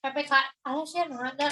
PPK Alasnya ada.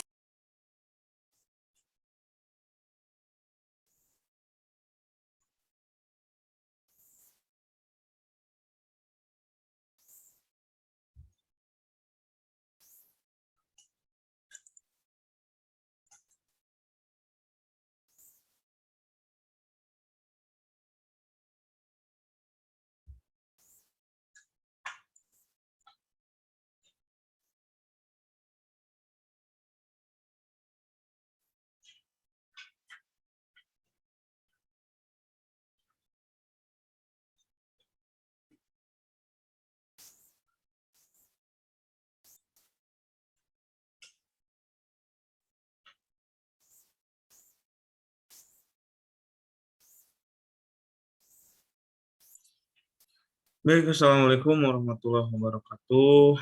Baik, Assalamualaikum warahmatullahi wabarakatuh.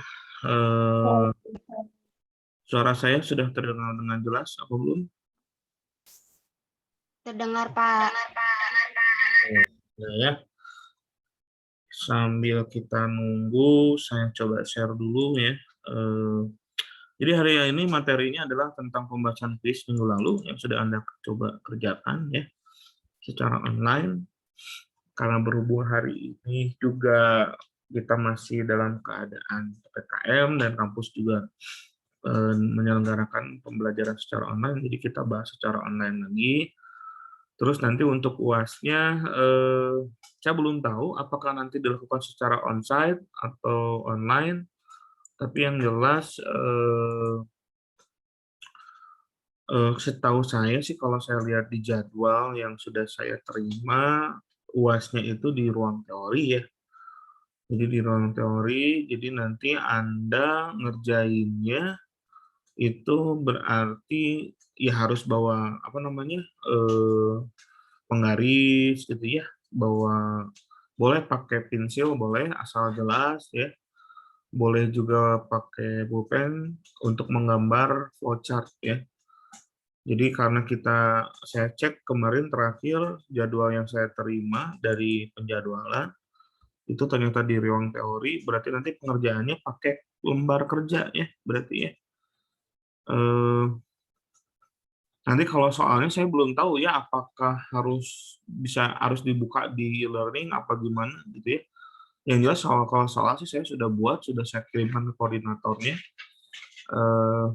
Eh, Suara saya sudah terdengar dengan jelas, apa belum? Terdengar, Pak. Nah, ya. Sambil kita nunggu, saya coba share dulu ya. Jadi hari ini materinya adalah tentang pembahasan kuis minggu lalu yang sudah Anda coba kerjakan ya secara online. Karena berhubung hari ini juga kita masih dalam keadaan PPKM dan kampus juga menyelenggarakan pembelajaran secara online, jadi kita bahas secara online lagi. Terus nanti untuk UAS-nya, saya belum tahu apakah nanti dilakukan secara onsite atau online, tapi yang jelas setahu saya sih kalau saya lihat di jadwal yang sudah saya terima, UAS-nya itu di ruang teori ya. Jadi di ruang teori, jadi nanti Anda ngerjainnya itu berarti ya harus bawa apa namanya penggaris gitu ya, bawa boleh pakai pensil boleh asal jelas ya, boleh juga pakai pulpen untuk menggambar flowchart ya. Jadi karena saya cek kemarin terakhir jadwal yang saya terima dari penjadwalan itu ternyata di ruang teori, berarti nanti pengerjaannya pakai lembar kerja ya berarti ya. Nanti kalau soalnya saya belum tahu ya apakah harus dibuka di e-learning apa gimana gitu ya. Yang jelas kalau soal sih saya sudah buat, sudah saya kirimkan ke koordinatornya. Eh,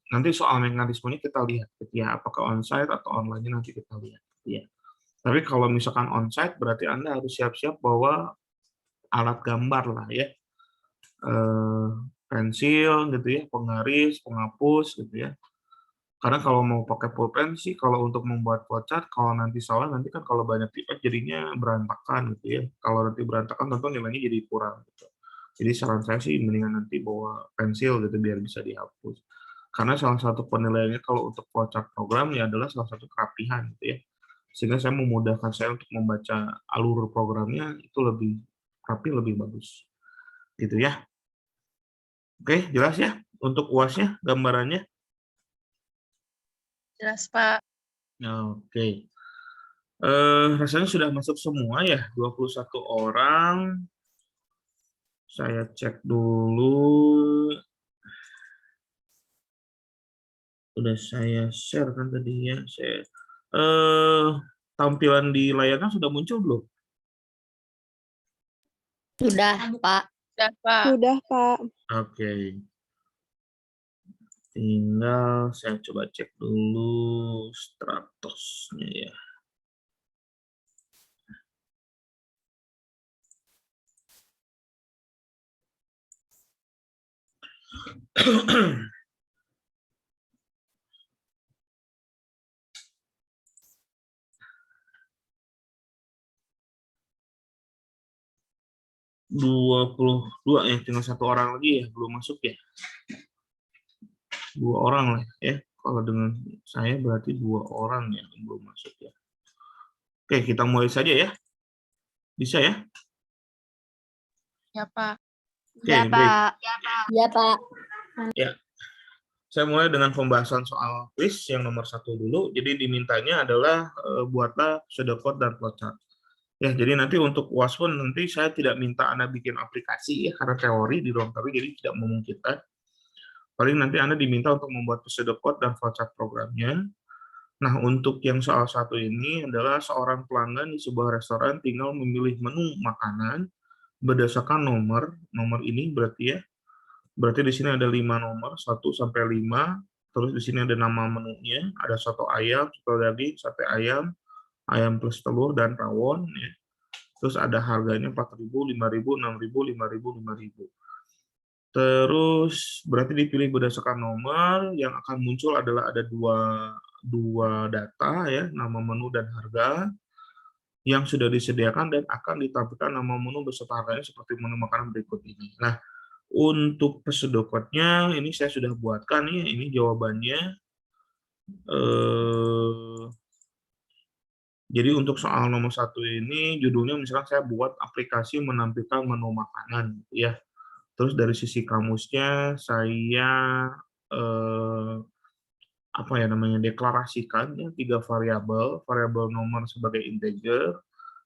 Nanti soal mekanismenya kita lihat gitu ya, apakah onsite atau online nanti kita lihat gitu ya. Tapi kalau misalkan onsite berarti Anda harus siap-siap bawa alat gambar lah ya. Pensil gitu ya, penggaris, penghapus gitu ya. Karena kalau mau pakai pulpen sih, kalau untuk membuat flowchart, kalau nanti salah, nanti kan kalau banyak tipe jadinya berantakan gitu ya. Kalau nanti berantakan, tentu nilainya jadi kurang. Gitu. Jadi saran saya sih mendingan nanti bawa pensil gitu biar bisa dihapus. Karena salah satu penilaiannya kalau untuk flowchart program ya adalah salah satu kerapihan gitu ya. Sehingga saya memudahkan saya untuk membaca alur programnya itu lebih rapi, lebih bagus. Gitu ya. Oke, jelas ya untuk UAS-nya, gambarannya? Jelas, Pak. Oke. Rasanya sudah masuk semua ya, 21 orang. Saya cek dulu. Udah saya share kan tadi ya. Tampilan di layarnya sudah muncul belum? Sudah, Pak. Sudah, Pak. Sudah, Pak. Oke. Tinggal saya coba cek dulu Stratos-nya ya. Dua 22 ya, tinggal satu orang lagi ya, belum masuk ya. 2 orang lah ya. Kalau dengan saya berarti 2 orang yang belum masuk ya. Oke, kita mulai saja ya. Bisa ya? Ya, Pak. Oke, Ya, baik. Pak. Ya, Pak. Ya, saya mulai dengan pembahasan soal quiz yang nomor 1 dulu. Jadi dimintanya adalah buatlah pseudocode dan flowchart. Ya, jadi nanti untuk UAS pun nanti saya tidak minta Anda bikin aplikasi ya, karena teori di ruang tapi jadi tidak memungkinkan. Paling nanti Anda diminta untuk membuat pseudocode dan flowchart programnya. Nah, untuk yang soal satu ini adalah seorang pelanggan di sebuah restoran tinggal memilih menu makanan berdasarkan nomor. Nomor ini berarti ya, berarti di sini ada 5 nomor, 1 sampai 5. Terus di sini ada nama menunya, ada soto ayam, soto daging, sate ayam, ayam plus telur, dan rawon. Ya. Terus ada harganya 4.000, 5.000, 6.000, 5.000, 5.000. Terus berarti dipilih berdasarkan nomor, yang akan muncul adalah ada dua data ya, nama menu dan harga yang sudah disediakan dan akan ditampilkan nama menu beserta harganya seperti menu makanan berikut ini. Nah, untuk pseudocode-nya ini saya sudah buatkan nih, ini jawabannya. Jadi untuk soal nomor 1 ini judulnya misalkan saya buat aplikasi menampilkan menu makanan ya. Terus dari sisi kamusnya saya apa ya namanya deklarasikan ya 3 variabel, variabel nomor sebagai integer,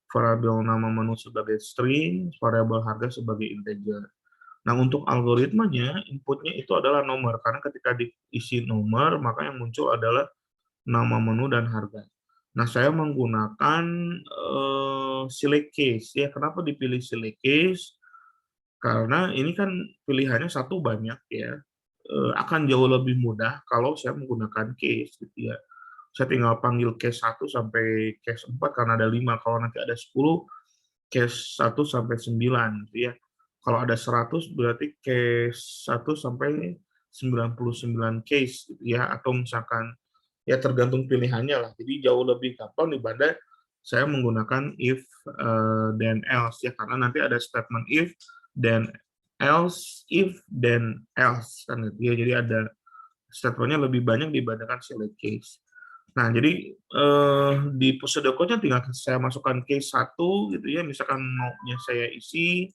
variabel nama menu sebagai string, variabel harga sebagai integer. Nah, untuk algoritmanya inputnya itu adalah nomor karena ketika diisi nomor maka yang muncul adalah nama menu dan harga. Nah, saya menggunakan select case ya. Kenapa dipilih select case? Karena ini kan pilihannya satu banyak ya. Akan jauh lebih mudah kalau saya menggunakan case gitu ya. Saya tinggal panggil case 1 sampai case 4 karena ada 5. Kalau nanti ada 10, case 1 sampai 9 gitu ya. Kalau ada 100 berarti case 1 sampai 99 case gitu ya, atau misalkan ya tergantung pilihannya lah. Jadi jauh lebih gampang dibanding saya menggunakan if then else ya, karena nanti ada statement if then else, if then else kan gitu ya. Jadi ada statementnya lebih banyak dibandingkan select case. Nah, jadi di pseudocode-nya tinggal saya masukkan case 1 gitu ya, misalkan maunya saya isi,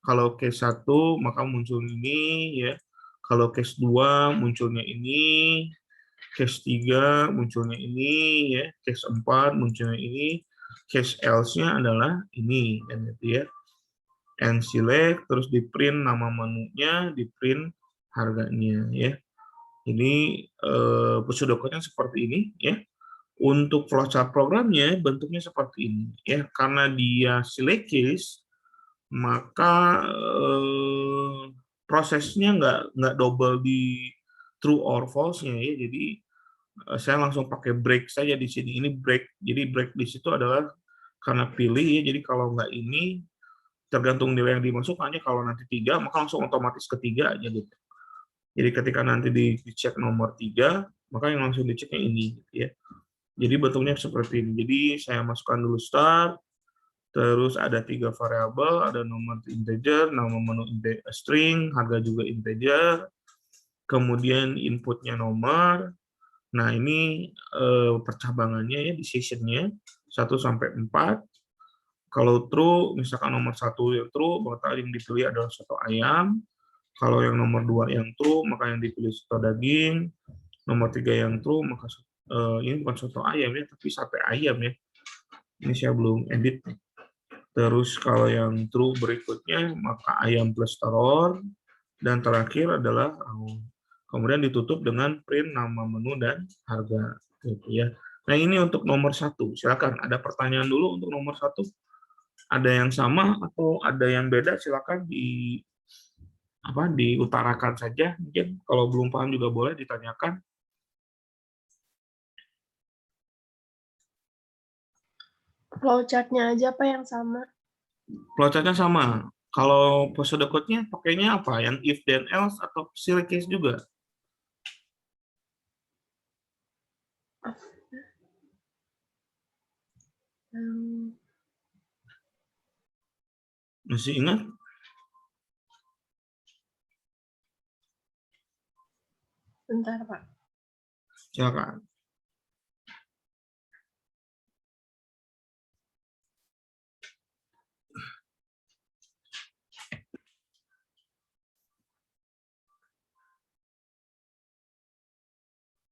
kalau case 1 maka muncul ini ya, kalau case 2 munculnya ini, case 3 munculnya ini ya, case 4 munculnya ini, case else-nya adalah ini kan gitu ya. And select, terus di print nama menunya, di print harganya ya. Ini pseudocode-nya seperti ini ya. Untuk flowchart programnya bentuknya seperti ini ya, karena dia select case maka prosesnya nggak double di true or false-nya ya. Jadi saya langsung pakai break saja di sini. Ini break. Jadi break di situ adalah karena pilih ya. Jadi kalau nggak ini tergantung nilai yang dimasukkannya. Kalau nanti 3 maka langsung otomatis ketiga aja gitu. Jadi ketika nanti dicek nomor 3 maka yang langsung diceknya ini gitu ya. Jadi bentuknya seperti ini. Jadi saya masukkan dulu start, terus ada 3 variabel, ada nomor integer, nama menu string, harga juga integer, kemudian inputnya nomor. Nah, ini percabangannya ya, decision-nya 1 sampai 4. Kalau true, misalkan nomor 1 yang true, maka yang dipilih adalah soto ayam. Kalau yang nomor 2 yang true, maka yang dipilih soto daging. Nomor 3 yang true, maka ini bukan soto ayam ya, tapi sate ayam ya. Ini saya belum edit. Terus kalau yang true berikutnya, maka ayam plus telur. Dan terakhir adalah kemudian ditutup dengan print nama menu dan harga. Gitu ya. Nah, ini untuk nomor 1. Silakan, ada pertanyaan dulu untuk nomor 1. Ada yang sama atau ada yang beda, silakan diutarakan saja. Mungkin kalau belum paham juga boleh ditanyakan. Flowchart-nya aja apa yang sama? Flowchart-nya sama. Kalau pseudocode-nya pakainya apa? Yang if then else atau select case juga? Masih ingat? Bentar, Pak. Silakan.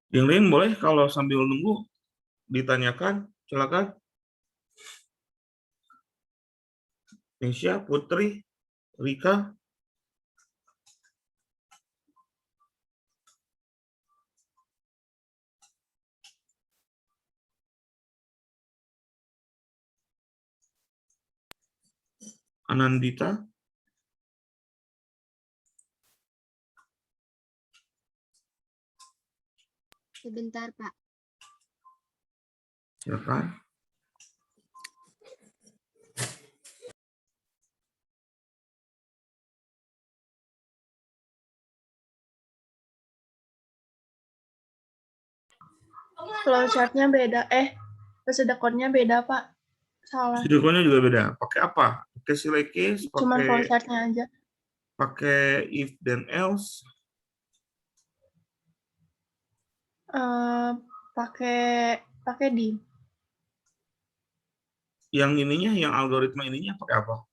Yang lain boleh kalau sambil nunggu ditanyakan, silakan. Nesya, Putri, Rika, Anandita, Sebentar, Pak. silakan. Flowchartnya beda. Procedure code-nya beda, Pak. Salah. Sidikonya juga beda. Pakai apa? Pakai select case, Cuman pakai flowchartnya aja. if then else, Eh, pakai dim. yang ininya, yang algoritma ininya pakai apa?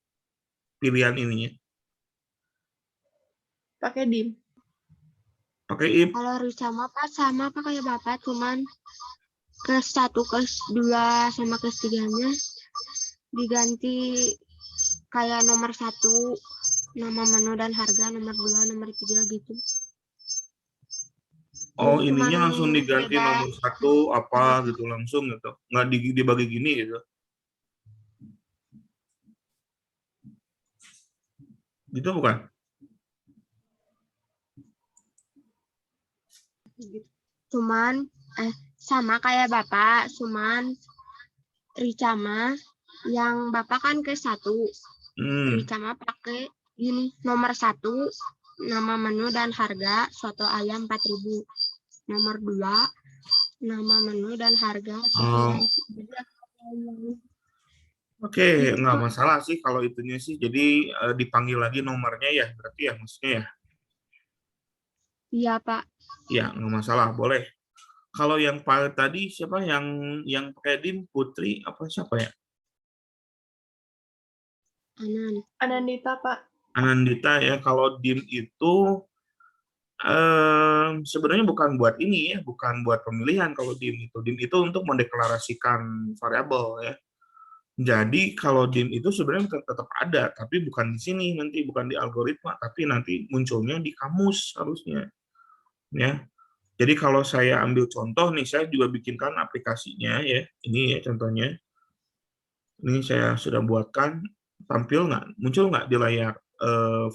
Pilihan ininya. Pakai dim. Pakai if. Kalau Ricama Pak sama Pak kayak Bapak, cuman kelas 1, kelas 2 sama kelas 3-nya diganti kayak nomor 1 nama menu dan harga, nomor 2, nomor 3 gitu. Oh, Jadi ininya cuman langsung diganti beda. nomor 1 apa gitu langsung gitu. Nggak dibagi gini gitu. Gitu bukan? Cuman sama kayak Bapak, cuman Ricama yang Bapak kan ke 1. Ricama pakai ini nomor 1 nama menu dan harga soto ayam 4.000. Nomor 2 nama menu dan harga soto Oh, ayam. oke, Gitu, nggak Pak. masalah sih kalau itunya sih. Jadi dipanggil lagi nomornya ya, berarti ya maksudnya ya. Iya, Pak. Ya, nggak masalah, boleh. Kalau yang tadi siapa yang pakai dim, Putri apa siapa ya? Anandita, Pak. Anandita ya. Kalau dim itu sebenarnya bukan buat ini ya, bukan buat pemilihan kalau dim itu. Dim itu untuk mendeklarasikan variabel ya. Jadi kalau dim itu sebenarnya tetap ada, tapi bukan di sini nanti, bukan di algoritma, tapi nanti munculnya di kamus harusnya. Ya. Jadi kalau saya ambil contoh nih, saya juga bikinkan aplikasinya ya. Ini ya contohnya. Ini saya sudah buatkan, tampil nggak? Muncul nggak di layar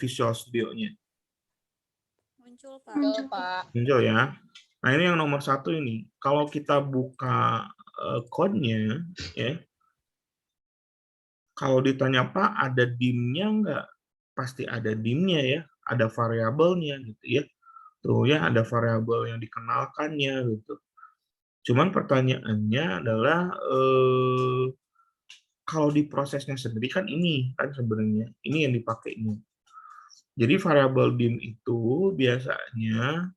Visual Studio-nya? Muncul, Pak. Muncul. Muncul ya. Nah ini yang nomor 1 ini. Kalau kita buka code-nya, ya, kalau ditanya Pak ada dim-nya nggak? Pasti ada dim-nya ya, ada variabelnya gitu ya. Tuh ya ada variabel yang dikenalkannya gitu. Cuman pertanyaannya adalah kalau di prosesnya sendiri kan ini kan sebenarnya ini yang dipakai ini. Jadi variabel dim itu biasanya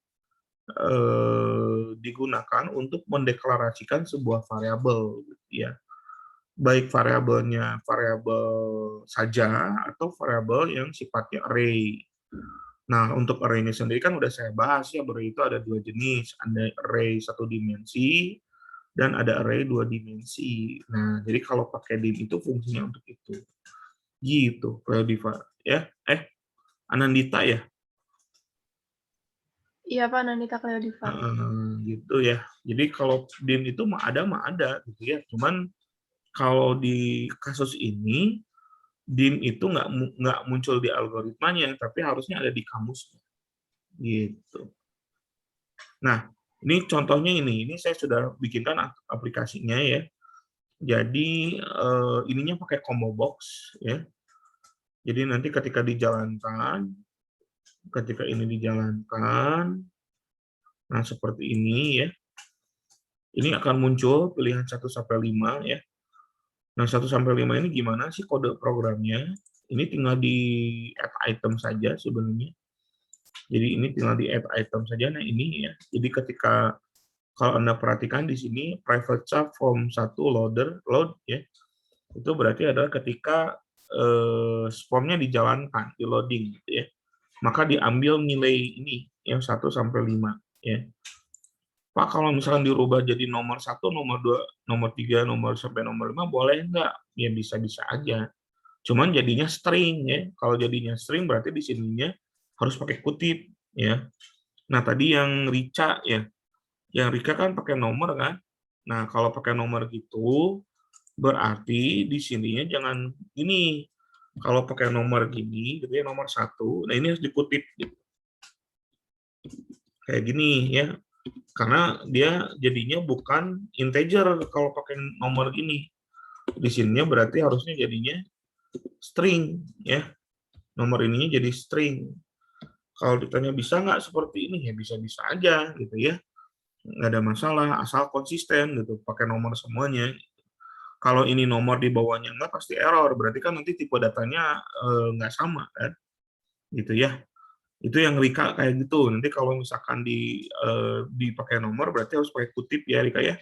digunakan untuk mendeklarasikan sebuah variabel, gitu ya. Baik variabelnya variabel saja atau variabel yang sifatnya array. Nah, untuk array ini sendiri kan udah saya bahas ya, array itu ada 2 jenis, ada array 1 dimensi dan ada array 2 dimensi. Nah, jadi kalau pakai dim itu fungsinya untuk itu. Gitu, Diva ya. Anandita ya. Iya, Pak. Anandita Cleodiva. Gitu ya. Jadi kalau dim itu mah ada gitu ya. Cuman kalau di kasus ini dim itu nggak muncul di algoritmanya, tapi harusnya ada di kamusnya. Gitu. Nah, ini contohnya ini saya sudah bikinkan aplikasinya ya. Jadi ininya pakai combo box ya. Jadi nanti ketika ini dijalankan, nah seperti ini ya. Ini akan muncul pilihan 1 sampai 5 ya. Nah, 1 sampai 5 ini gimana sih kode programnya? Ini tinggal di add item saja sebenarnya. Jadi ini tinggal di add item saja. Nah, ini ya. Jadi ketika kalau Anda perhatikan di sini private sub form 1 load ya. Itu berarti adalah ketika formnya dijalankan, di loading gitu ya. Maka diambil nilai ini yang 1 sampai 5 ya. Pak, kalau misalkan dirubah jadi nomor 1, nomor 2, nomor 3, nomor sampai nomor 5 boleh nggak? Ya bisa-bisa aja. Cuman jadinya string ya. Kalau jadinya string berarti di sininya harus pakai kutip ya. Nah, tadi yang Rica ya. Yang Rika kan pakai nomor kan. Nah, kalau pakai nomor gitu berarti di sininya jangan ini. Kalau pakai nomor gini, gitu ya, nomor 1, nah ini harus dikutip gitu. Kayak gini ya. Karena dia jadinya bukan integer kalau pakai nomor gini. Di sininya berarti harusnya jadinya string ya. Nomor ininya jadi string. Kalau ditanya bisa nggak seperti ini, ya bisa-bisa aja gitu ya. Nggak ada masalah, asal konsisten gitu, pakai nomor semuanya. Kalau ini nomor di bawahnya nggak, pasti error. Berarti kan nanti tipe datanya nggak sama kan, gitu ya. Itu yang Rika kayak gitu. Nanti kalau misalkan dipakai nomor, berarti harus pakai kutip ya Rika ya.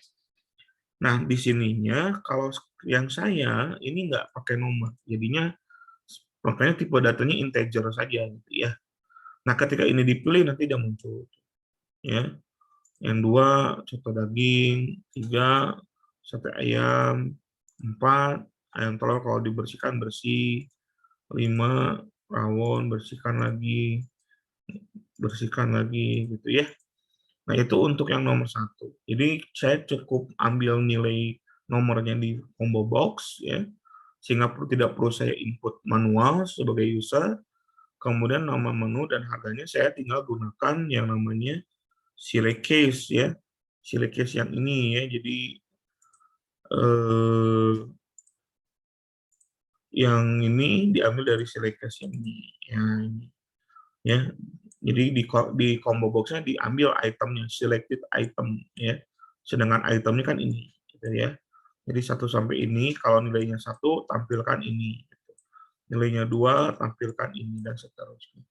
Nah di sininya kalau yang saya ini nggak pakai nomor, jadinya makanya tipe datanya integer saja gitu ya. Nah ketika ini dipilih nanti dia muncul ya. Yang 2 soto daging, 3 sate ayam, 4 ayam telur kalau dibersihkan bersih, 5 rawon bersihkan lagi gitu ya. Nah itu untuk yang nomor 1. Jadi saya cukup ambil nilai nomornya di combo box ya, sehingga tidak perlu saya input manual sebagai user. Kemudian nama menu dan harganya saya tinggal gunakan yang namanya Select case ya. Select case yang ini ya. Jadi yang ini diambil dari select case yang ini ya. Jadi di combo box-nya diambil itemnya, selected item ya. Sedangkan itemnya kan ini gitu ya. Jadi 1 sampai ini kalau nilainya 1 tampilkan ini. Nilainya 2 tampilkan ini dan seterusnya.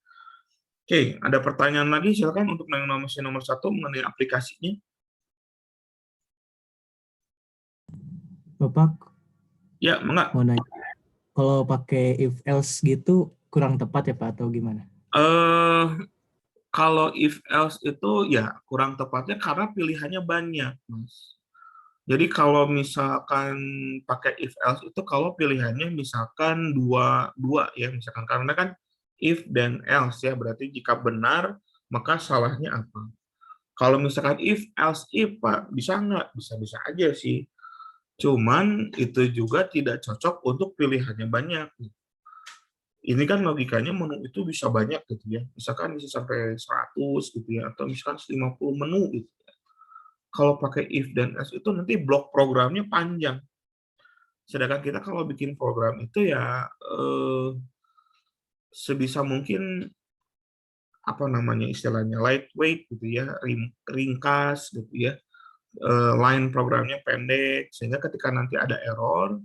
Oke, ada pertanyaan lagi silakan untuk yang nomor 1 mengenai aplikasinya. Bapak Ya, enggak. mau nanya, kalau pakai if else gitu kurang tepat ya Pak atau gimana? Kalau if else itu ya kurang tepatnya karena pilihannya banyak, Mas. Jadi kalau misalkan pakai if else itu kalau pilihannya misalkan dua ya misalkan, karena kan if dan else ya, berarti jika benar maka salahnya apa. Kalau misalkan if else if Pak, bisa nggak? Bisa-bisa aja sih. Cuman itu juga tidak cocok untuk pilihannya banyak. Ini kan logikanya menu itu bisa banyak gitu ya. Misalkan bisa sampai 100 gitu ya, atau misalkan 50 menu gitu. Kalau pakai if dan else itu nanti blok programnya panjang. Sedangkan kita kalau bikin program itu ya sebisa mungkin apa namanya istilahnya lightweight gitu ya, ringkas gitu ya. Line programnya pendek sehingga ketika nanti ada error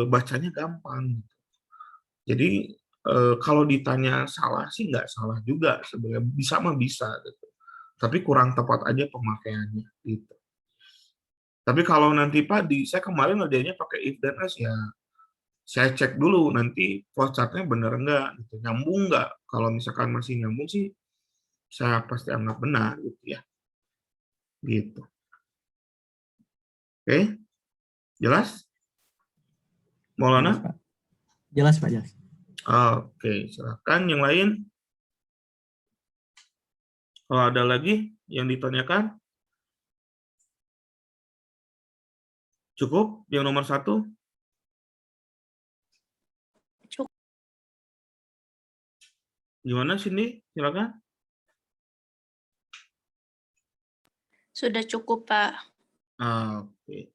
bacanya gampang. Jadi kalau ditanya salah sih nggak salah juga sebenarnya, bisa mah bisa gitu. Tapi kurang tepat aja pemakaiannya gitu. Tapi kalau nanti Pak saya kemarin ngerjainnya pakai if dan else ya, saya cek dulu nanti flowchart-nya bener nggak gitu, nyambung nggak. Kalau misalkan masih nyambung sih saya pasti anggap benar gitu ya. Gitu. Oke? Jelas? Maulana? Jelas Pak, jelas. Oke, silakan yang lain. Kalau ada lagi yang ditanyakan? Cukup yang nomor 1? Cukup. Gimana Cindy? Silakan. Sudah cukup, Pak. Oke.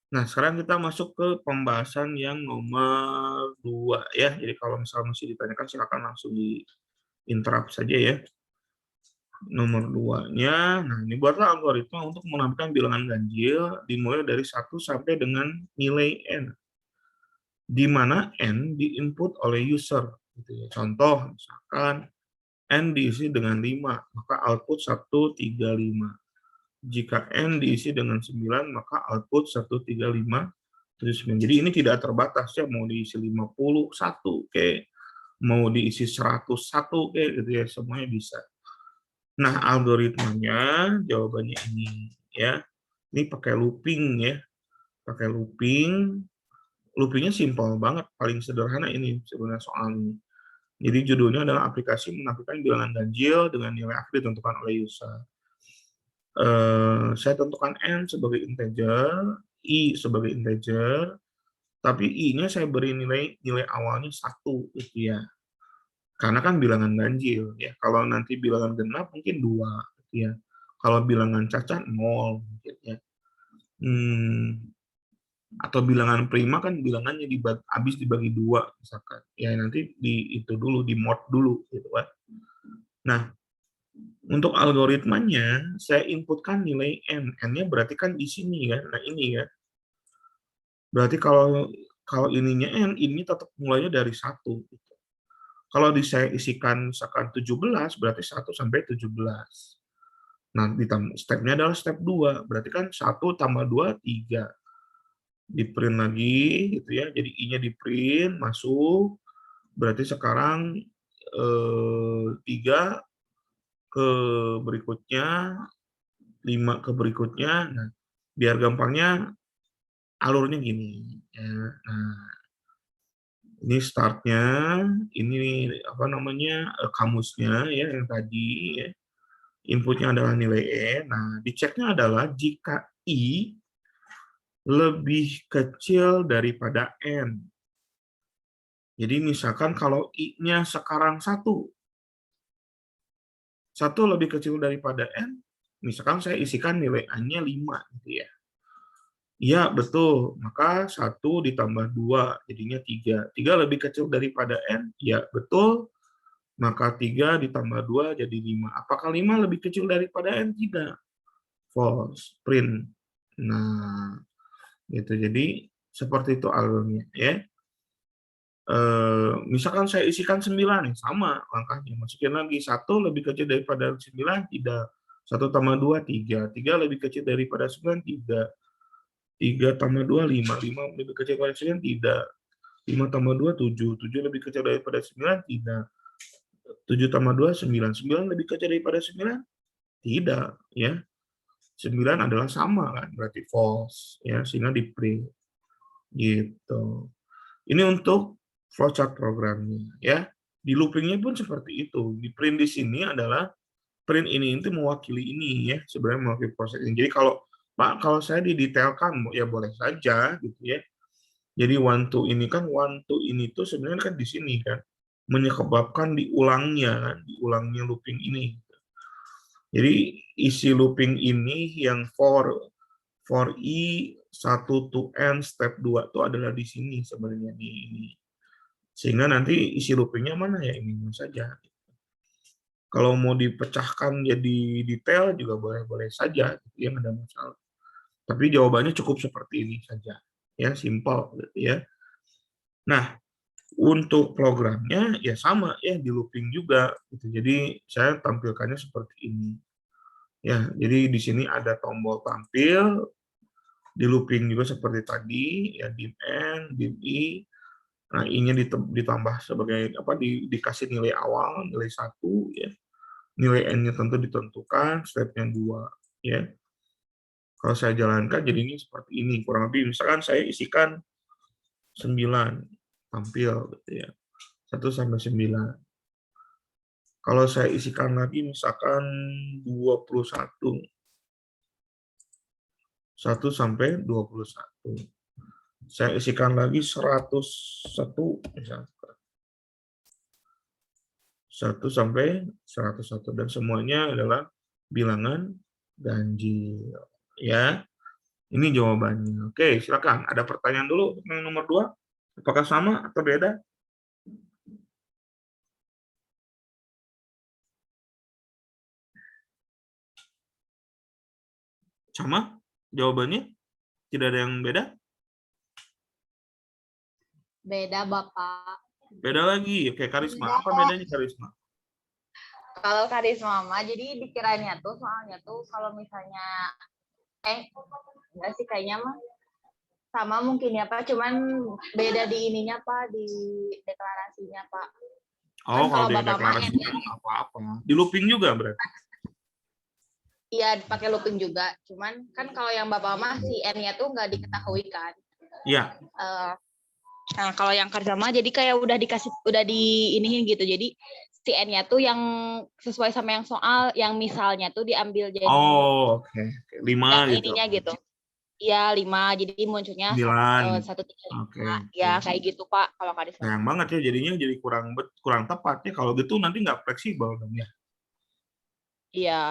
Nah, sekarang kita masuk ke pembahasan yang nomor 2 ya. Jadi kalau misalnya masih ditanyakan silakan langsung di-interrupt saja ya. Nomor 2-nya, nah ini buatlah algoritma untuk menampilkan bilangan ganjil dimulai dari 1 sampai dengan nilai n, di mana n diinput oleh user. Gitu ya. Contoh, misalkan n diisi dengan 5, maka output 135. Jika n diisi dengan 9, maka output 13579. Jadi ini tidak terbatas ya, mau diisi 51 kayak mau diisi 101 kayak gitu ya, semuanya bisa. Nah, algoritmanya jawabannya ini ya. Ini pakai looping ya. Pakai looping loopingnya simpel banget, paling sederhana ini sebenarnya soal ini. Jadi judulnya adalah aplikasi menampilkan bilangan ganjil dengan nilai akhir ditentukan oleh user. Saya tentukan n sebagai integer, i sebagai integer, tapi i-nya saya beri nilai awalnya 1 gitu ya. Karena kan bilangan ganjil ya. Kalau nanti bilangan genap mungkin 2 gitu ya. Kalau bilangan cacat 0 mungkin ya. Atau bilangan prima kan bilangannya habis dibagi 2 misalkan. Ya nanti di mod dulu gitu kan. Nah, untuk algoritmanya saya inputkan nilai n. N-nya berarti kan di sini kan. Nah, ini kan. Berarti kalau ininya n, ini tetap mulainya dari 1 gitu. Kalau saya isikan misalkan 17 berarti 1 sampai 17. Nah, stepnya adalah step 2. Berarti kan 1 tambah 2 3. Di print lagi gitu ya, jadi i-nya di print masuk, berarti sekarang 3 ke berikutnya, 5 ke berikutnya. Nah, biar gampangnya alurnya gini ya. Nah, ini startnya, ini apa namanya kamusnya ya yang tadi ya. Inputnya adalah nilai e. Nah, diceknya adalah jika i lebih kecil daripada n. Jadi misalkan kalau i-nya sekarang 1 lebih kecil daripada n, misalkan saya isikan nilai a-nya 5 gitu ya. Iya, betul. Maka 1 ditambah 2 jadinya 3. 3 lebih kecil daripada n? Iya, betul. Maka 3 ditambah 2 jadi 5. Apakah 5 lebih kecil daripada n? Tidak. False. Print. Nah, gitu. Jadi seperti itu alurnya ya. Misalkan saya isikan 9 nih, sama langkahnya. Masukin lagi 1 lebih kecil daripada 9, tidak. 1 tambah 2 3. 3 lebih kecil daripada 9, tidak. 3 tambah 2 5. 5 lebih kecil daripada 9, tidak. 5 tambah 2 7. 7 lebih kecil daripada 9, tidak. 7 tambah 2 9. 9 lebih kecil daripada 9, tidak ya. 9 adalah sama kan, berarti false ya, sehingga di print gitu. Ini untuk flowchart programnya ya. Di loopingnya pun seperti itu. Di print di sini adalah print ini itu mewakili ini ya, sebenarnya mewakili proses ini. Jadi kalau Pak, kalau saya didetailkan ya boleh saja gitu ya. Jadi one to ini kan tuh sebenarnya kan di sini kan menyebabkan diulangnya looping ini. Jadi isi looping ini yang for i 1 to n step 2 itu adalah di sini sebenarnya ini. Sehingga nanti isi loopingnya mana ya, ini saja. Kalau mau dipecahkan jadi detail juga boleh-boleh saja, yang ada masalah. Tapi jawabannya cukup seperti ini saja, ya simple, gitu ya. Nah, untuk programnya ya sama ya di looping juga, gitu. Jadi saya tampilkannya seperti ini. Ya, jadi di sini ada tombol tampil, di looping juga seperti tadi, ya dim n, dim i. Nah, i-nya ditambah sebagai apa? Dikasih nilai awal, nilai 1 ya. Nilai n-nya tentu ditentukan, stepnya 2 ya. Kalau saya jalankan jadi ini seperti ini, kurang lebih misalkan saya isikan 9 tampil gitu ya. 1 sampai 9. Kalau saya isikan lagi misalkan 21. 1 sampai 21. Saya isikan lagi 101 misalkan. 1 sampai 101 dan semuanya adalah bilangan ganjil ya. Ini jawabannya. Oke, silakan. Ada pertanyaan dulu yang nomor 2? Apakah sama atau beda? Sama? Jawabannya? Tidak ada yang beda? Beda, Bapak. Beda lagi. Oke, Karisma. Apa bedanya Karisma? Kalau Karisma mah, jadi dikiranya tuh, soalnya tuh kalau misalnya, enggak sih kayaknya mah sama mungkin ya Pak, cuman beda di ininya Pak, di deklarasinya Pak. Oh, Kan kalau di Bapak mah deklarasi apa-apa. Di looping juga berarti? Iya, dipakai looping juga. Cuman kan kalau yang Bapak mah si N-nya tuh nggak diketahui kan. Iya. Nah, kalau yang karisma jadi kayak udah diiniin gitu. Jadi si N-nya tuh yang sesuai sama yang soal, yang misalnya tuh diambil jadi Oh, oke. 5 yang gitu. ininya gitu. Iya, 5. Jadi munculnya 9. 1, 3, Oke. 5. Ya, kayak gitu, Pak, kalau karisma. Sayang banget ya, jadinya jadi kurang tepat ya. Kalau gitu nanti nggak fleksibel dong ya. Iya.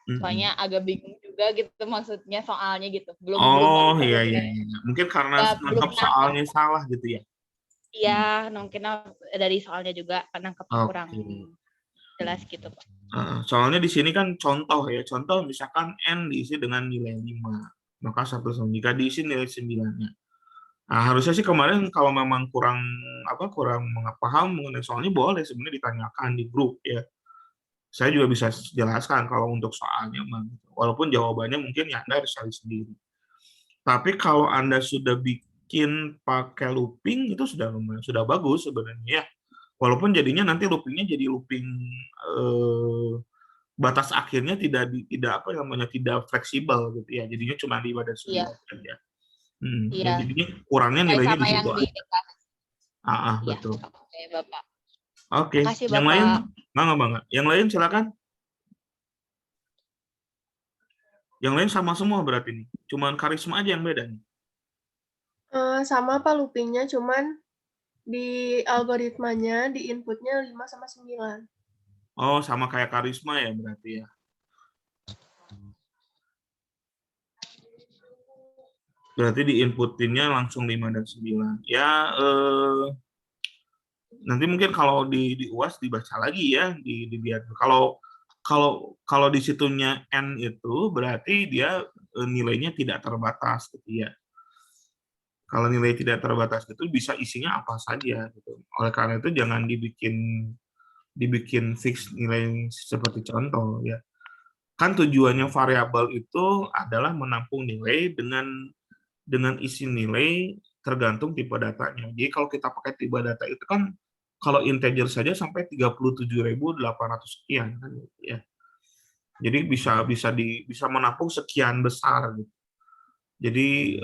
Mm-mm. Soalnya agak bingung juga gitu maksudnya soalnya gitu. Belum Oh, begitu. iya, iya, iya. Mungkin karena Belum nangkep soalnya salah gitu ya. Iya, mungkin dari soalnya juga nangkepnya kurang Oke. jelas gitu, Pak. Soalnya di sini kan contoh ya. Contoh misalkan N diisi dengan nilai 5. Maka 1 jika diisi nilai 9-nya. Nah, harusnya sih kemarin kalau memang kurang paham mengenai soalnya boleh sebenarnya ditanyakan di grup ya. Saya juga bisa jelaskan kalau untuk soalnya, walaupun jawabannya mungkin ya Anda harus cari sendiri. Tapi kalau Anda sudah bikin pakai looping itu sudah bagus sebenarnya. Walaupun jadinya nanti loopingnya jadi looping batas akhirnya tidak fleksibel gitu ya. Jadinya cuma 5 dan 9 saja. Iya. Jadinya kurangnya Kayak nilainya sama di situ yang di aja. Iya, Betul. oke, Bapak. Oke, Makasih, yang Bapak. lain bangga. Yang lain silakan. Yang lain sama semua berarti nih. Cuman karisma aja yang beda nih. Sama Pak loopingnya, cuman di algoritmanya, di inputnya 5 sama 9. Oh, sama kayak karisma ya berarti ya. Berarti di inputinnya langsung 5 dan 9. Ya, nanti mungkin kalau di UAS dibaca lagi ya, dilihat. Kalau di situnya N itu berarti dia nilainya tidak terbatas gitu ya. Kalau nilai tidak terbatas itu bisa isinya apa saja gitu. Oleh karena itu jangan dibikin fix nilai seperti contoh ya. Kan tujuannya variabel itu adalah menampung nilai dengan isi nilai tergantung tipe datanya. Jadi kalau kita pakai tipe data itu kan kalau integer saja sampai 37.800 sekian kan ya. Jadi bisa menampung sekian besar gitu. Jadi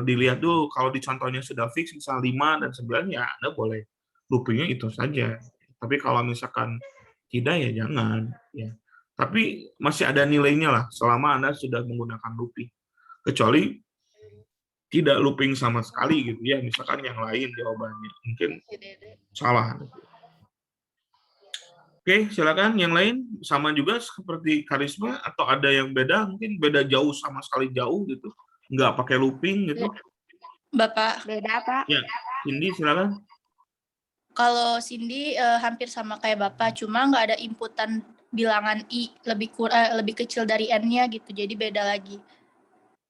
dilihat dulu kalau di contohnya sudah fix misal 5 dan 9 ya Anda boleh loopingnya itu saja. Tapi kalau misalkan tidak ya jangan ya. Tapi masih ada nilainya lah selama Anda sudah menggunakan looping. Kecuali tidak looping sama sekali gitu ya, misalkan yang lain jawabannya mungkin salah. Oke, silakan yang lain sama juga seperti karisma atau ada yang beda, mungkin beda jauh sama sekali jauh gitu, nggak pakai looping gitu. Bapak, Beda, Pak. Ya, Cindy silakan. kalau Cindy hampir sama kayak Bapak, cuma nggak ada inputan bilangan I lebih kecil dari N-nya gitu, jadi beda lagi.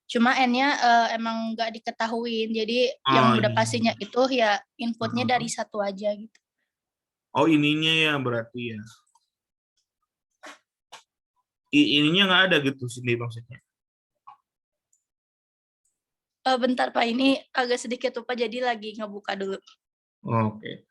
Cuma N-nya emang nggak diketahuin, jadi yang udah pastinya itu ya inputnya dari 1 aja gitu. Oh, ininya ya berarti ya. Ininya nggak ada gitu Cindy maksudnya. Bentar Pak, ini agak sedikit lupa jadi lagi ngebuka dulu. Oke.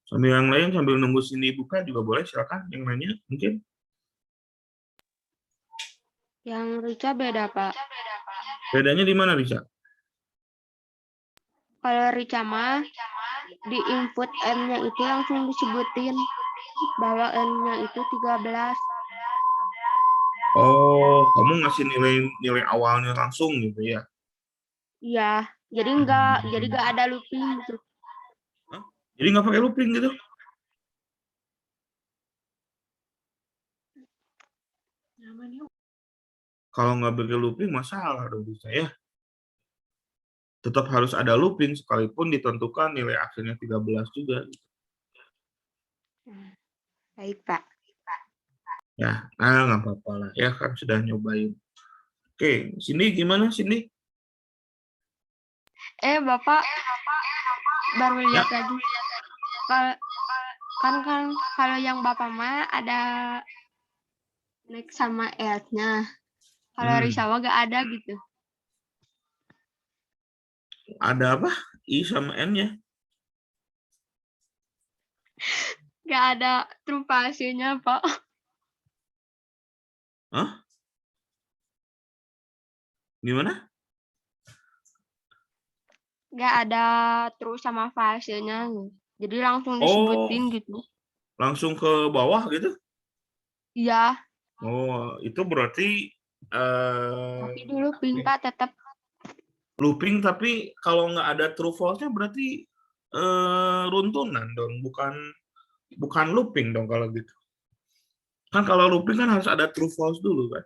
Sambil yang lain sambil nunggu Cindy buka juga boleh, silakan yang nanya mungkin. Yang Rica beda, Pak. Bedanya di mana, Risa? Kalau Rica mah di input N-nya itu langsung disebutin bahwa N-nya itu 13. Oh, kamu ngasih nilai awalnya langsung gitu ya? Iya, jadi nggak ada looping gitu. Hah? Jadi nggak pakai looping gitu? Kalau nggak pakai looping masalah dong bisa ya. Tetap harus ada looping sekalipun ditentukan nilai akhirnya 13 juga. Baik, Pak. Ya, nggak apa-apa lah. Ya kan sudah nyobain. Oke, Cindy gimana Cindy? Bapak baru lihat lagi. Kan kalau yang Bapak mah ada next sama S-nya. Kalau Risawa nggak ada gitu. Ada apa? I sama N-nya? Nggak ada true false-nya, Pak. Hah? Gimana? Nggak ada true sama false-nya. Jadi langsung Oh, disebutin gitu. langsung ke bawah gitu? Iya, Oh, itu berarti tapi dulu Pak tetap looping, tapi kalau nggak ada true false-nya berarti runtunan dong, bukan looping dong kalau gitu. Kan kalau looping kan harus ada true false dulu kan.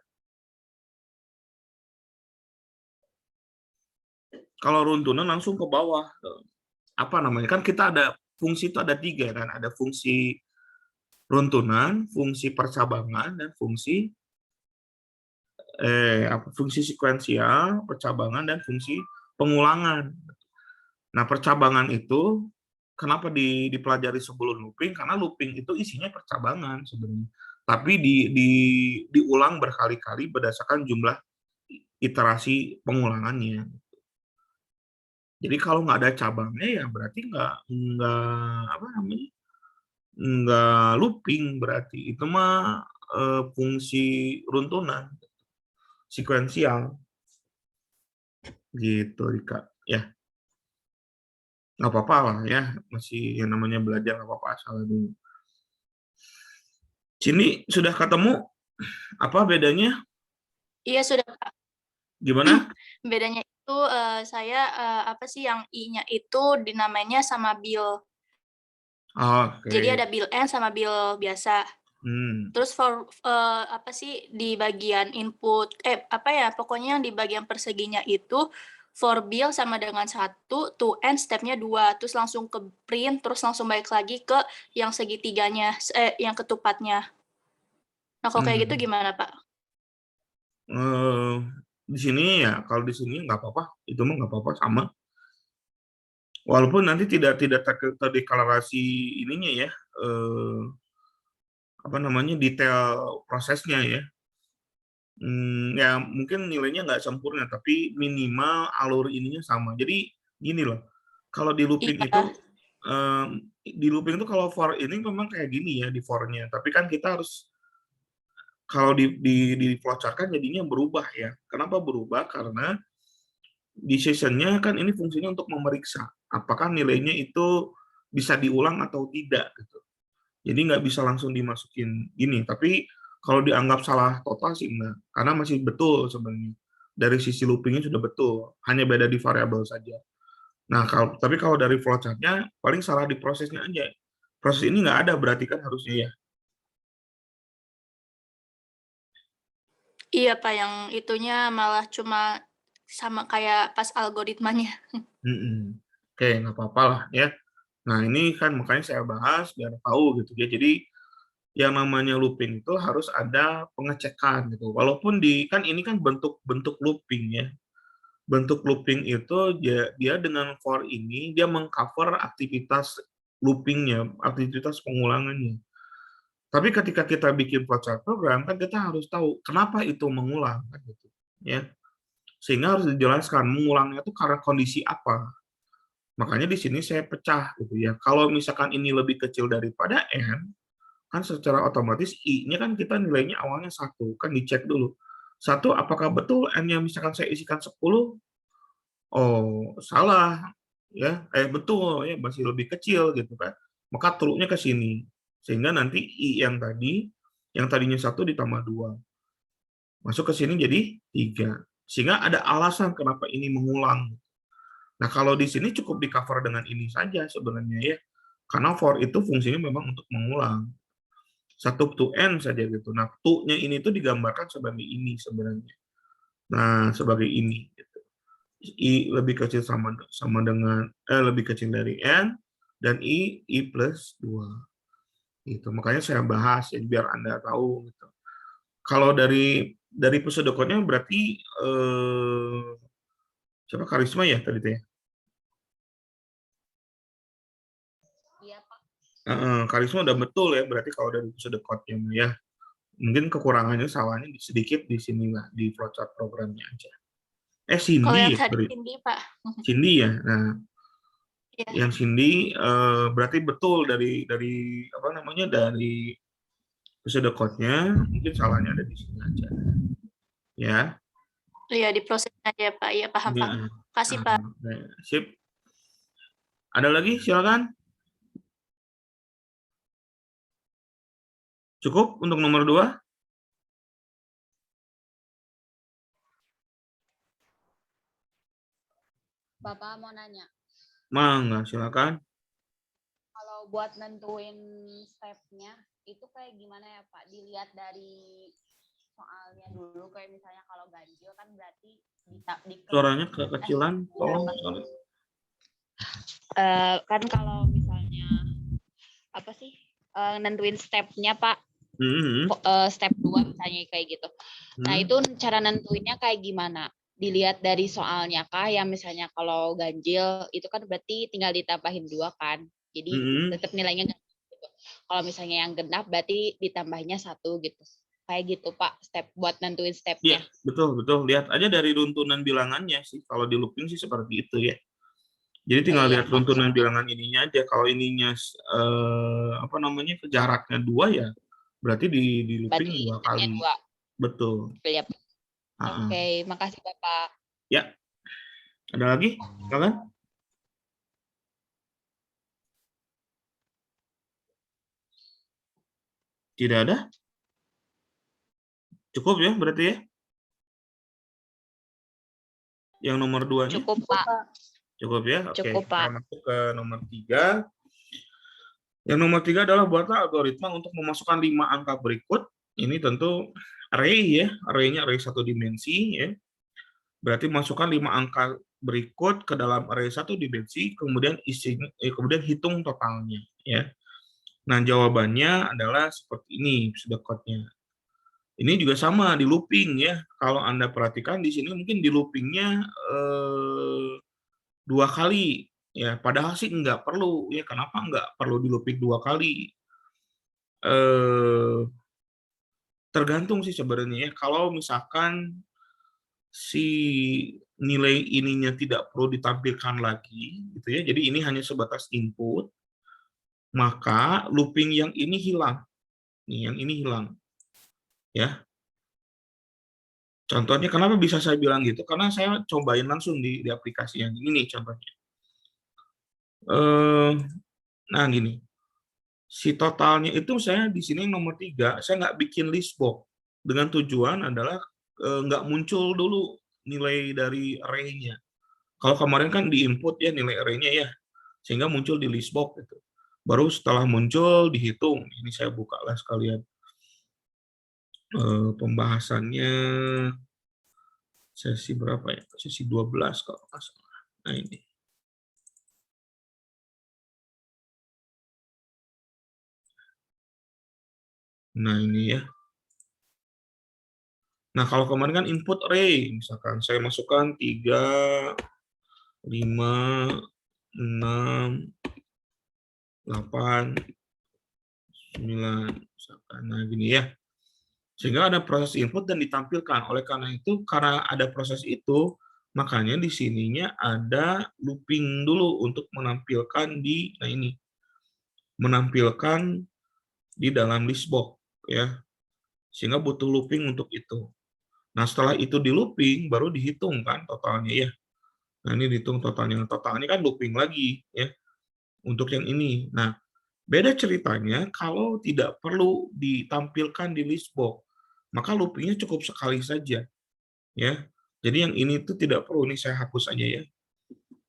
Kalau runtunan langsung ke bawah. Apa namanya? Kan kita ada fungsi itu ada 3 kan. Ada fungsi runtunan, fungsi percabangan, dan fungsi sekuensial, percabangan, dan fungsi pengulangan. Nah, percabangan itu kenapa dipelajari sebelum looping? Karena looping itu isinya percabangan sebenarnya. Tapi diulang berkali-kali berdasarkan jumlah iterasi pengulangannya. Jadi kalau nggak ada cabangnya ya berarti nggak apa namanya, nggak looping, berarti itu mah fungsi runtunan sekuensial gitu Rika ya. Nggak apa-apa lah ya, masih yang namanya belajar, nggak apa-apa, salah dulu. Sini sudah ketemu apa bedanya? Iya sudah Kak. Gimana? Bedanya itu saya apa sih yang I-nya itu dinamainya sama bill. Oke. Jadi ada bill N sama bill biasa. Hmm. Terus for apa sih di bagian input apa ya pokoknya yang di bagian perseginya itu for bill sama dengan 1, to N stepnya 2, terus langsung ke print, terus langsung balik lagi ke yang segitiganya, yang ketupatnya. Nah kalau kayak gitu gimana Pak? Di sini ya, kalau di sini nggak apa-apa, itu mah nggak apa-apa sama. Walaupun nanti tidak terdeklarasi ininya ya, apa namanya, detail prosesnya ya. Ya mungkin nilainya nggak sempurna, tapi minimal alur ininya sama. Jadi gini loh, kalau di looping itu, kalau for ini memang kayak gini ya di for-nya. Tapi kan kita harus, kalau di flowchart kan jadinya berubah ya. Kenapa berubah? Karena decision-nya kan ini fungsinya untuk memeriksa apakah nilainya itu bisa diulang atau tidak gitu. Jadi nggak bisa langsung dimasukin gini. Tapi kalau dianggap salah total sih enggak, karena masih betul sebenarnya. Dari sisi loopingnya sudah betul, hanya beda di variabel saja. Nah, tapi kalau dari flowchart-nya paling salah di prosesnya aja. Proses ini nggak ada berarti kan harusnya ya. Iya Pak, yang itunya malah cuma sama kayak pas algoritmanya. Oke, nggak apa-apa lah ya. Nah, ini kan makanya saya bahas biar tahu gitu ya. Jadi yang namanya looping itu harus ada pengecekan gitu. Walaupun kan ini kan bentuk looping ya. Bentuk looping itu dia dengan for ini dia mengcover aktivitas loopingnya, aktivitas pengulangannya. Tapi ketika kita bikin flowchart program kan kita harus tahu kenapa itu mengulang kan gitu ya. Sehingga harus dijelaskan mengulangnya itu karena kondisi apa. Makanya di sini saya pecah gitu ya. Kalau misalkan ini lebih kecil daripada n, kan secara otomatis I-nya kan kita nilainya awalnya 1, kan dicek dulu. 1, apakah betul N-nya misalkan saya isikan 10? Oh, salah. Ya, betul ya, masih lebih kecil gitu kan. Maka true-nya ke sini. Sehingga nanti I yang tadinya 1 ditambah 2. Masuk ke sini jadi 3. Sehingga ada alasan kenapa ini mengulang. Nah, kalau di sini cukup di-cover dengan ini saja sebenarnya ya. Karena for itu fungsinya memang untuk mengulang. 1 to n saja gitu. Nah, to-nya ini tuh digambarkan sebagai ini sebenarnya. Nah, sebagai ini gitu. I lebih kecil sama dengan lebih kecil dari n, dan I plus 2. Gitu. Makanya saya bahas ya biar Anda tahu gitu. Kalau dari pseudocode-nya berarti siapa, Karisma ya tadi teh? Iya, Pak. Karisma udah betul ya berarti kalau dari pseudocode-nya ya. Mungkin kekurangannya, salahnya sedikit di sini lah, di flowchart programnya aja. Kalau Cindy yang ya, tadi sorry. Cindy Pak. Cindy ya. Nah, Yang Cindy berarti betul dari apa namanya, dari pseudocode-nya, mungkin salahnya ada di sini aja. Ya. Iya, diproses aja Pak. Iya, paham Ya. Pak. Kasih Pak. Sip. Ada lagi, silakan. Cukup untuk nomor 2? Bapak mau nanya. Mangga, silakan. Kalau buat nentuin step-nya itu kayak gimana ya Pak? Dilihat dari soalnya dulu, kayak misalnya kalau ganjil kan berarti Suaranya kekecilan, tolong. Kan kalau misalnya apa sih nentuin step-nya Pak, step 2 misalnya kayak gitu. Nah itu cara nentuinnya kayak gimana? Dilihat dari soalnya kah? Yang misalnya kalau ganjil itu kan berarti tinggal ditambahin 2 kan, jadi tetap nilainya ganjil gitu. Kalau misalnya yang genap berarti ditambahnya 1 gitu. Kayak gitu Pak, step buat nentuin stepnya. Iya, betul. Lihat aja dari runtunan bilangannya sih. Kalau di looping sih seperti itu ya. Jadi tinggal lihat runtunan bilangan ininya aja. Kalau ininya apa namanya, jaraknya 2 ya, berarti di looping 2 kali. 2. Betul. Oke, makasih Bapak. Ya. Ada lagi? Silakan. Tidak ada? Cukup ya berarti ya? Yang nomor 2-nya? Cukup Pak. Cukup ya? Oke. Cukup Pak. Kita masuk ke nomor 3. Yang nomor 3 adalah buatlah algoritma untuk memasukkan 5 angka berikut. Ini tentu array ya. Array-nya array 1 dimensi ya. Berarti masukkan 5 angka berikut ke dalam array 1 dimensi, kemudian kemudian hitung totalnya ya. Nah, jawabannya adalah seperti ini pseudocode-nya. Ini juga sama di looping ya. Kalau Anda perhatikan di sini mungkin di loopingnya 2 kali ya. Padahal sih nggak perlu ya. Kenapa nggak perlu di looping 2 kali? Tergantung sih sebenarnya ya. Kalau misalkan si nilai ininya tidak perlu ditampilkan lagi gitu ya. Jadi ini hanya sebatas input. Maka looping yang ini hilang. Nih, yang ini hilang. Ya. Contohnya kenapa bisa saya bilang gitu? Karena saya cobain langsung di aplikasi yang ini nih contohnya. Nah gini, si totalnya itu saya di sini nomor 3, saya nggak bikin list box dengan tujuan adalah nggak muncul dulu nilai dari array-nya. Kalau kemarin kan di input ya nilai array-nya ya, sehingga muncul di list box gitu. Baru setelah muncul dihitung. Ini saya buka lah sekalian pembahasannya. Sesi berapa ya? Sesi 12 kalau nggak salah. Nah ini. Nah ini ya. Nah kalau kemarin kan input array, misalkan saya masukkan 3, 5, 6, 8, 9, misalkan. Nah gini ya. Sehingga ada proses input dan ditampilkan. Oleh karena itu, karena ada proses itu, makanya di sininya ada looping dulu untuk menampilkan di, nah ini, menampilkan di dalam list box ya. Sehingga butuh looping untuk itu. Nah, setelah itu di looping baru dihitung kan totalnya ya. Nah, ini dihitung totalnya. Totalnya kan looping lagi ya. Untuk yang ini. Nah, beda ceritanya kalau tidak perlu ditampilkan di list box, maka loopingnya cukup sekali saja ya. Jadi yang ini tuh tidak perlu, nih saya hapus aja ya.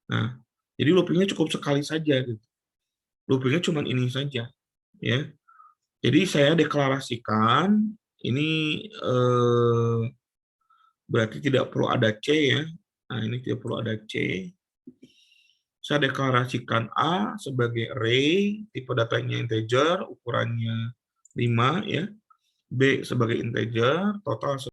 Nah, jadi loopingnya cukup sekali saja gitu. Loopingnya cuma ini saja ya. Jadi saya deklarasikan ini berarti tidak perlu ada C ya. Nah, ini tidak perlu ada C. Saya deklarasikan A sebagai array, tipe datanya integer, ukurannya 5 ya. B sebagai integer, total